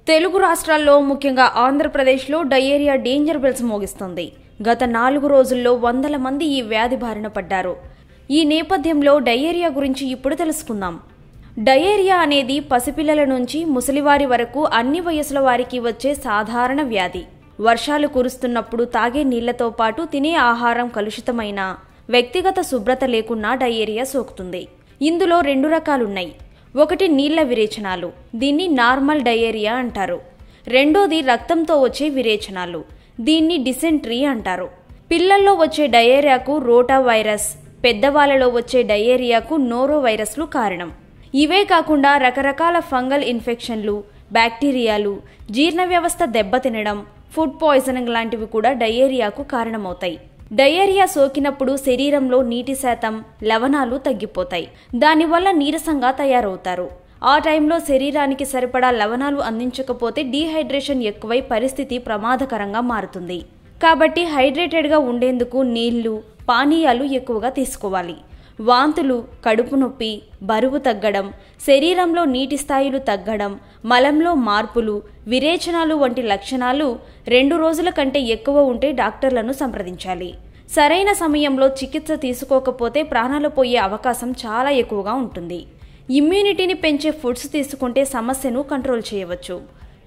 తెలుగు రాష్ట్రాల్లో ముఖ్యంగా ఆంధ్రప్రదేశ్లో డయేరియా డేంజర్ బెల్స్ మోగిస్తుంది. గత 4 రోజుల్లో వందల మంది ఈ వ్యాధి బారిన పడ్డారు. ఈ నేపథ్యంలో డయేరియా గురించి ఇప్పుడు తెలుసుకుందాం. డయేరియా అనేది పసిపిల్లల నుంచి ముసలివారి వరకు అన్ని వయసుల వారికి వచ్చే సాధారణ వ్యాధి. వర్షాలు కురుస్తున్నప్పుడు తాగే నీళ్లతో పాటు తినే ఆహారం కలుషితమైన, వ్యక్తిగత శుభ్రత లేకున్నా డయేరియా సోకుతుంది. ఇందులో 2 రకాలున్నాయి. ఒకటి నీళ్ల విరేచనాలు, దీన్ని నార్మల్ డయేరియా అంటారు. రెండోది రక్తంతో వచ్చే విరేచనాలు, దీన్ని డిసెంట్రీ అంటారు. పిల్లల్లో వచ్చే డయేరియాకు రోటా వైరస్, పెద్దవాళ్లలో వచ్చే డయేరియాకు నోరో వైరస్లు కారణం. ఇవే కాకుండా రకరకాల ఫంగల్ ఇన్ఫెక్షన్లు, బ్యాక్టీరియాలు, జీర్ణ వ్యవస్థ దెబ్బతినడం, ఫుడ్ పాయిజనింగ్ లాంటివి కూడా డయేరియాకు కారణమవుతాయి. డయేరియా సోకినప్పుడు శరీరంలో నీటి శాతం, లవణాలు తగ్గిపోతాయి. దానివల్ల నీరసంగా తయారవుతారు. ఆ టైంలో శరీరానికి సరిపడా లవణాలు అందించకపోతే డీహైడ్రేషన్ ఎక్కువై పరిస్థితి ప్రమాదకరంగా మారుతుంది. కాబట్టి హైడ్రేటెడ్గా ఉండేందుకు నీళ్లు, పానీయాలు ఎక్కువగా తీసుకోవాలి. వాంతులు, కడుపు నొప్పి, బరువు తగ్గడం, శరీరంలో నీటి స్థాయిలు తగ్గడం, మలంలో మార్పులు, విరేచనాలు వంటి లక్షణాలు 2 రోజుల కంటే ఎక్కువ ఉంటే డాక్టర్లను సంప్రదించాలి. సరైన సమయంలో చికిత్స తీసుకోకపోతే ప్రాణాలు పోయే అవకాశం చాలా ఎక్కువగా ఉంటుంది. ఇమ్యూనిటీని పెంచే ఫుడ్స్ తీసుకుంటే సమస్యను కంట్రోల్ చేయవచ్చు.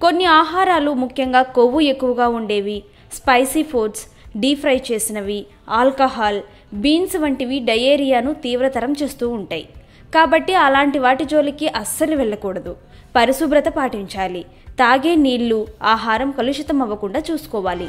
కొన్ని ఆహారాలు, ముఖ్యంగా కొవ్వు ఎక్కువగా ఉండేవి, స్పైసీ ఫుడ్స్, డీప్ ఫ్రై చేసినవి, ఆల్కహాల్, బీన్స్ వంటివి డయేరియాను తీవ్రతరం చేస్తూ ఉంటాయి. కాబట్టి అలాంటి వాటి జోలికి అస్సలు వెళ్ళకూడదు. పరిశుభ్రత పాటించాలి. తాగే నీళ్లు, ఆహారం కలుషితం అవ్వకుండా చూసుకోవాలి.